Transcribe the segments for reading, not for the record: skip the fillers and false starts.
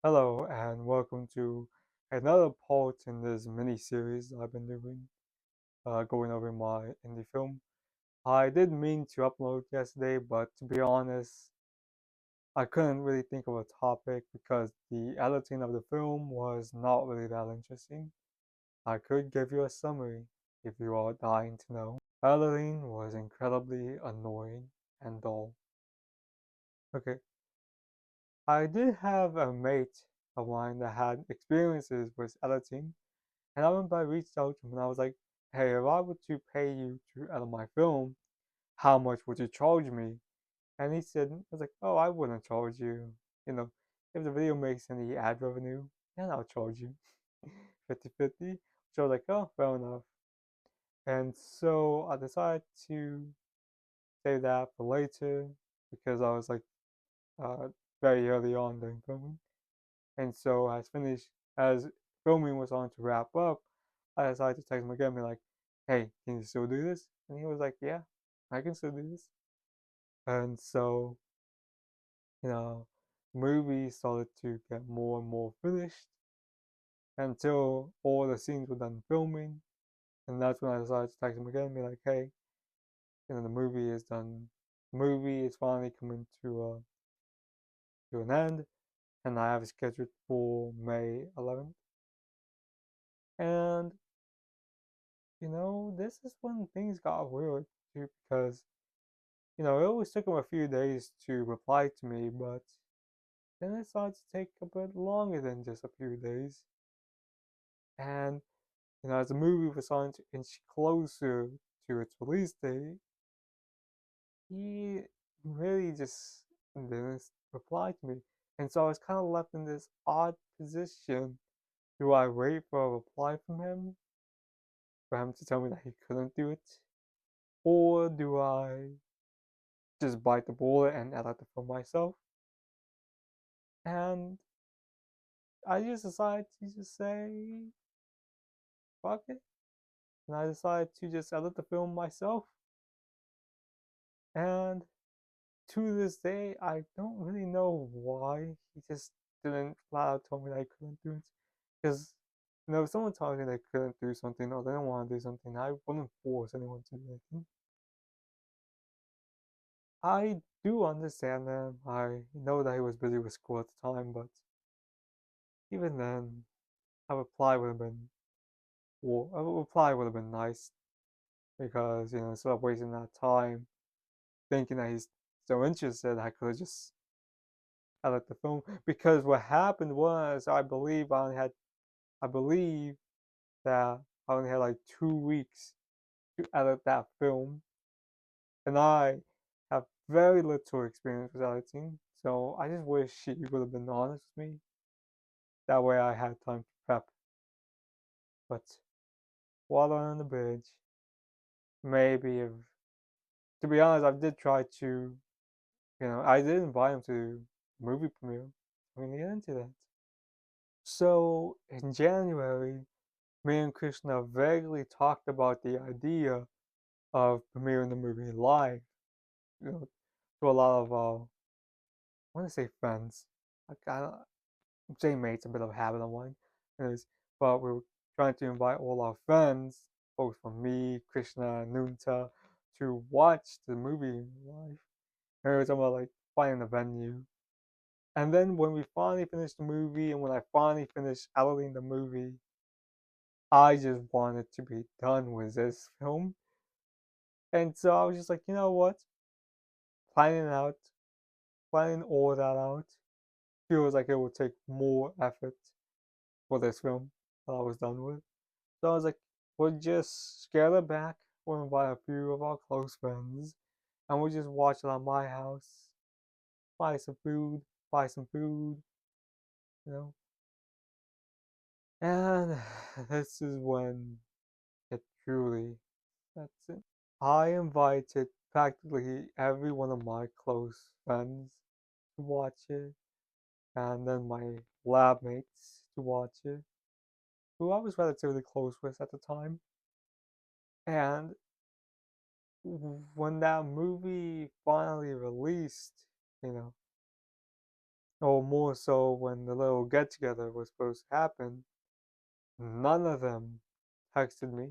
Hello and welcome to another part in this mini series I've been doing, going over my indie film. I did mean to upload yesterday, but to be honest, I couldn't really think of a topic because the editing of the film was not really that interesting. I could give you a summary if you are dying to know. Editing was incredibly annoying and dull. Okay, I did have a mate of mine that had experiences with editing. And I remember I reached out to him and I was like, hey, if I were to pay you to edit my film, how much would you charge me? And he said, I was like, oh, I wouldn't charge you. You know, if the video makes any ad revenue, then I'll charge you 50-50. So I was like, oh, fair enough. And so I decided to save that for later because I was like uh, very early on during filming. And so as filming was on to wrap up, I decided to text him again and be like, hey, can you still do this? And he was like, yeah, I can still do this. And so, you know, movies started to get more and more finished until all the scenes were done filming. And that's when I decided to text him again and be like, hey, the movie is done. The movie is finally coming to an end, and I have it scheduled for May 11th. And this is when things got weird too because, it always took him a few days to reply to me, but then it started to take a bit longer than just a few days. And, as the movie was starting to inch closer to its release date, he really just didn't reply to me. And so I was kind of left in this odd position. Do I wait for a reply from him, for him to tell me that he couldn't do it? Or do I just bite the bullet and edit it for myself? And I just decided to just say, fuck it. And I decided to just edit the film myself. And to this day, I don't really know why he just didn't flat out tell me that I couldn't do it. Because, if someone told me they couldn't do something or they don't want to do something, I wouldn't force anyone to do anything. I do understand them. I know that he was busy with school at the time, but even then, a reply would have been, well, a reply would have been nice because, instead of wasting that time thinking that he's so interested, I could have just edit the film. Because what happened was, I believe that I only had like 2 weeks to edit that film, and I have very little experience with editing. So I just wish she would have been honest with me. That way I had time to prep. But water on the bridge. Maybe if, to be honest, I did try to, I did invite him to movie premiere. I'm gonna get into that. So in January, me and Krishna vaguely talked about the idea of premiering the movie live, to a lot of I want to say friends. Like saying mate's a bit of a habit of mine, anyways. But we were trying to invite all our friends, folks from me, Krishna, Nunta, to watch the movie live. And we were talking about like finding a venue. And then when we finally finished the movie, and when I finally finished editing the movie, I just wanted to be done with this film. And so I was just like, you know what? Planning it out, planning all that out, feels like it would take more effort for this film that I was done with. So I was like, we'll just scale it back. We'll invite a few of our close friends, and we'll just watch it at my house. Buy some food, buy some food, you know. And this is when it truly sets in. I invited practically every one of my close friends to watch it, and then my lab mates to watch it, who I was relatively close with at the time. And when that movie finally released, you know, or more so when the little get together was supposed to happen, none of them texted me.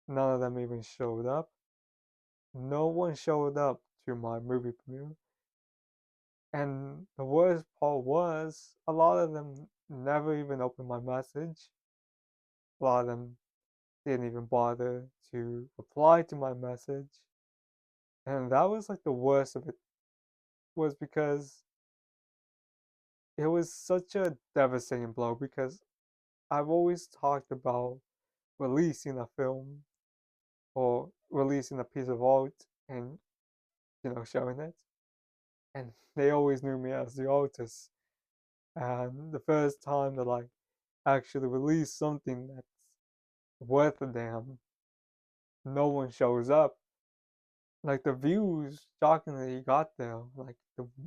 None of them even showed up. No one showed up to my movie premiere. And the worst part was, a lot of them never even opened my message. A lot of them didn't even bother to reply to my message. And that was like the worst of it, was because it was such a devastating blow because I've always talked about releasing a film or releasing a piece of art and showing it. And they always knew me as the artist. And the first time that I actually released something that's worth a damn, no one shows up. Like the views, shockingly, got there.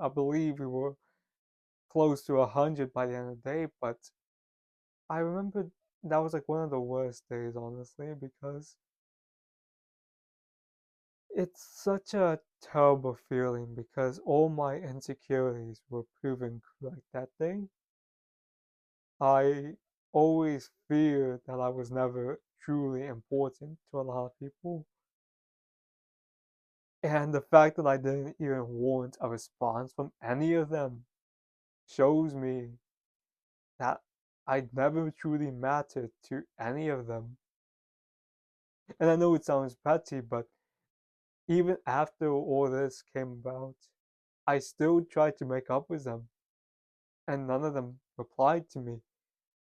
I believe we were close to 100 by the end of the day. But I remember that was like one of the worst days, honestly, because it's such a terrible feeling because all my insecurities were proven correct that day. I always feared that I was never truly important to a lot of people. And the fact that I didn't even want a response from any of them shows me that I never truly mattered to any of them. And I know it sounds petty, but even after all this came about, I still tried to make up with them, and none of them replied to me.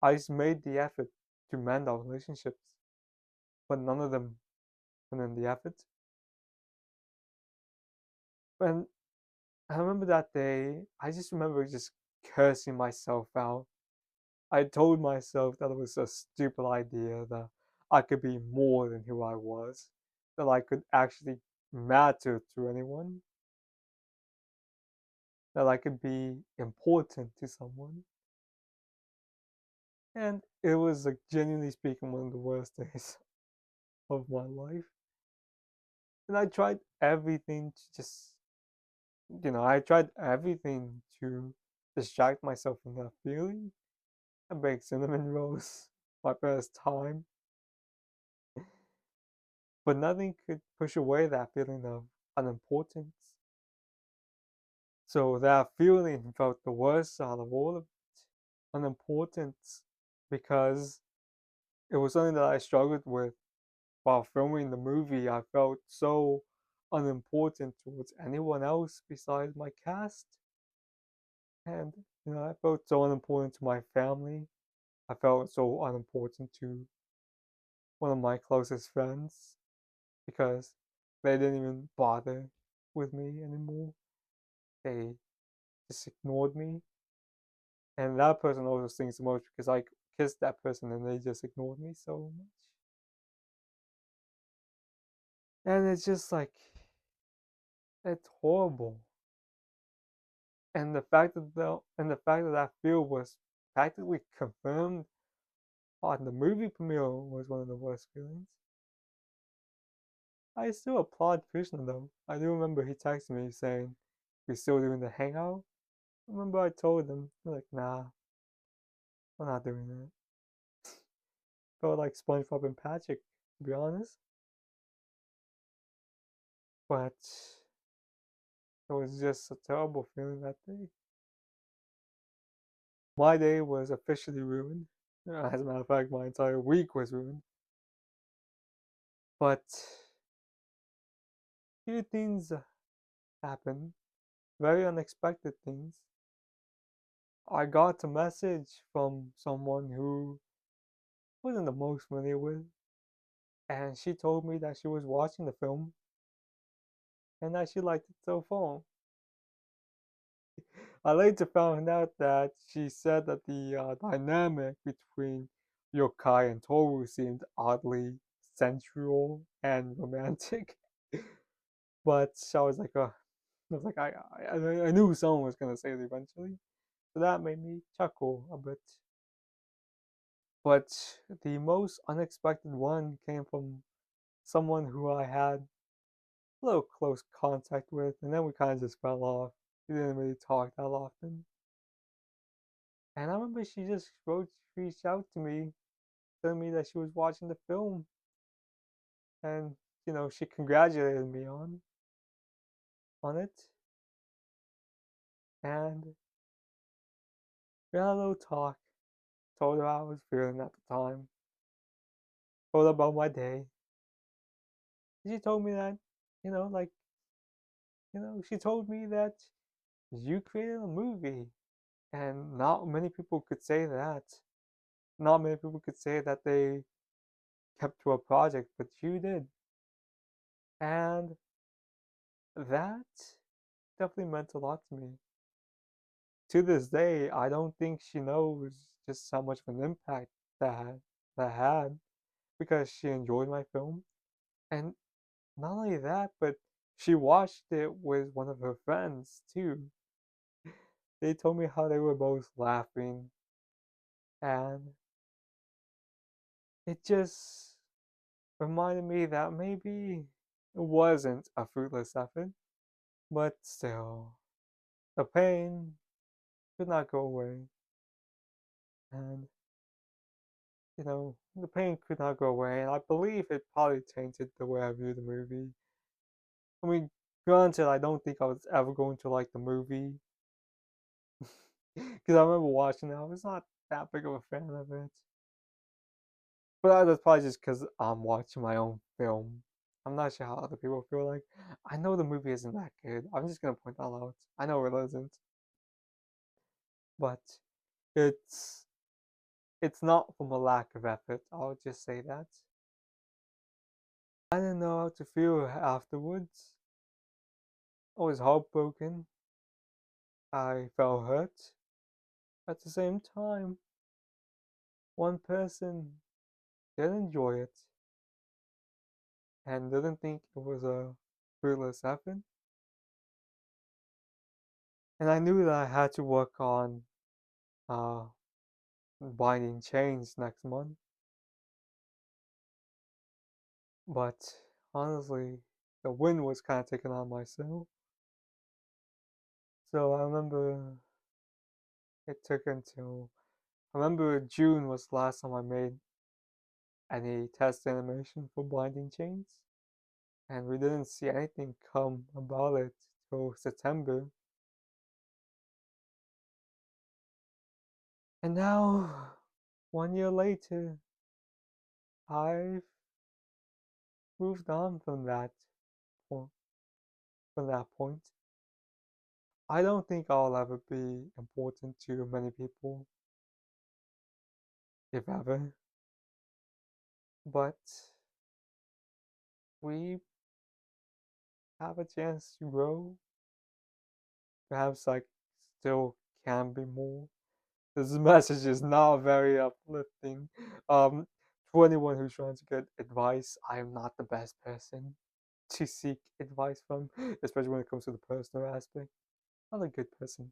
I just made the effort to mend our relationships, but none of them put in the effort. And I remember that day, I just remember just cursing myself out. I told myself that it was a stupid idea, that I could be more than who I was, that I could actually matter to anyone, that I could be important to someone. And it was, like, genuinely speaking, one of the worst days of my life. And I tried everything to just, I tried everything to distract myself from that feeling. I baked cinnamon rolls my first time, but nothing could push away that feeling of unimportance. So that feeling felt the worst out of all of it, unimportance, because it was something that I struggled with while filming the movie. I felt so unimportant towards anyone else besides my cast. And, I felt so unimportant to my family. I felt so unimportant to one of my closest friends because they didn't even bother with me anymore. They just ignored me. And that person also stings the most because I kissed that person and they just ignored me so much. And it's just like, it's horrible. And the fact that that feel was practically confirmed on the movie premiere was one of the worst feelings. I still applaud Krishna though. I do remember he texted me saying we're still doing the hangout. I remember I told him like, nah, we're not doing that. Felt like SpongeBob and Patrick, to be honest. But it was just a terrible feeling that day. My day was officially ruined. As a matter of fact, my entire week was ruined. But few things happened, very unexpected things. I got a message from someone who wasn't the most familiar with, and she told me that she was watching the film and that she liked it so far. I later found out that she said that the dynamic between Yokai and Toru seemed oddly sensual and romantic. But I knew someone was gonna say it eventually, so that made me chuckle a bit. But the most unexpected one came from someone who I had a little close contact with, and then we kind of just fell off. We didn't really talk that often. And I remember she just reached out to me, telling me that she was watching the film, and she congratulated me on it, and we had a little talk. Told her how I was feeling at the time. Told her about my day. She told me that, like, she told me that you created a movie, and not many people could say that. Not many people could say that they kept to a project, but you did. And that definitely meant a lot to me. To this day, I don't think she knows just how much of an impact that had because she enjoyed my film. And not only that, but she watched it with one of her friends too. They told me how they were both laughing, and it just reminded me that maybe it wasn't a fruitless effort, but still, the pain could not go away, and the pain could not go away, and I believe it probably tainted the way I view the movie. I mean, granted, I don't think I was ever going to like the movie, because I remember watching it, I was not that big of a fan of it. But that's probably just because I'm watching my own film. I'm not sure how other people feel like. I know the movie isn't that good. I'm just gonna point that out. I know it isn't, but it's it's not from a lack of effort. I'll just say that. I didn't know how to feel afterwards. I was heartbroken. I felt hurt. At the same time, one person did enjoy it and didn't think it was a fruitless effort. And I knew that I had to work on uh, binding chains next month. But honestly, the wind was kind of taking on my soul. So I remember it took until I remember June was the last time I made any test animation for binding chains, and we didn't see anything come about it till September. And now, 1 year later, I've moved on point. From that point, I don't think I'll ever be important to many people, if ever. But we have a chance to grow. Perhaps I still can be more. This message is not very uplifting. Um, to anyone who's trying to get advice, I am not the best person to seek advice from, especially when it comes to the personal aspect. Not a good person.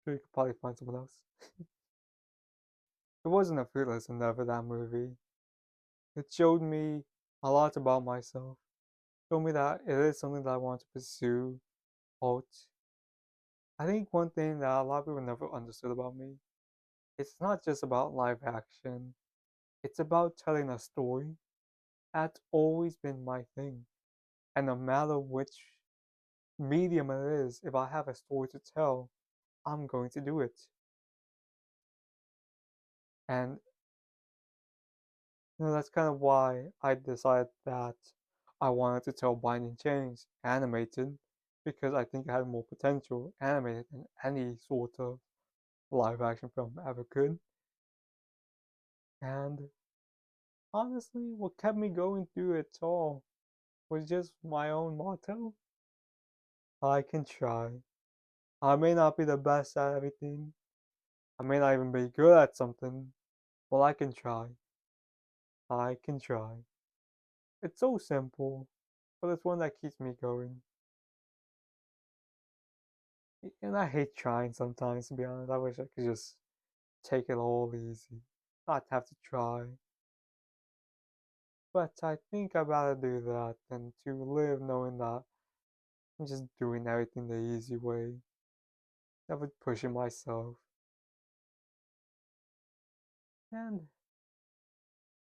Sure, you could probably find someone else. It wasn't a fruitless endeavor, that movie. It showed me a lot about myself. Showed me that it is something that I want to pursue. Art. I think one thing that a lot of people never understood about me, it's not just about live action. It's about telling a story. That's always been my thing. And no matter which medium it is, if I have a story to tell, I'm going to do it. And that's kind of why I decided that I wanted to tell Binding Chains animated, because I think it had more potential animated than any sort of live action film ever could. And honestly, what kept me going through it all was just my own motto. I can try. I may not be the best at everything. I may not even be good at something, but I can try. I can try. It's so simple, but it's one that keeps me going. And I hate trying sometimes, to be honest. I wish I could just take it all easy, not have to try. But I think I'd rather do that than to live knowing that I'm just doing everything the easy way, never pushing myself. And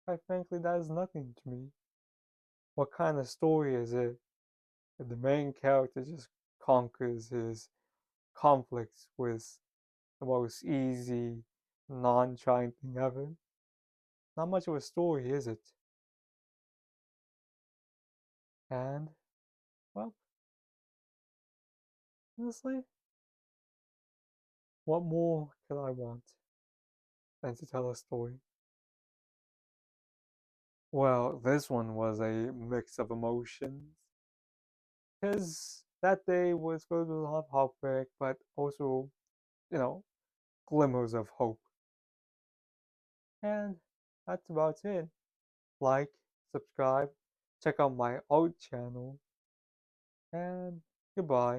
quite frankly, that is nothing to me. What kind of story is it if the main character just conquers his conflicts with the most easy, non-trying thing ever? Not much of a story, is it? And, well, honestly, what more could I want than to tell a story? Well, this one was a mix of emotions. Because that day was filled with a lot of heartbreak, but also, you know, glimmers of hope. And that's about it. Like, subscribe, check out my old channel, and goodbye.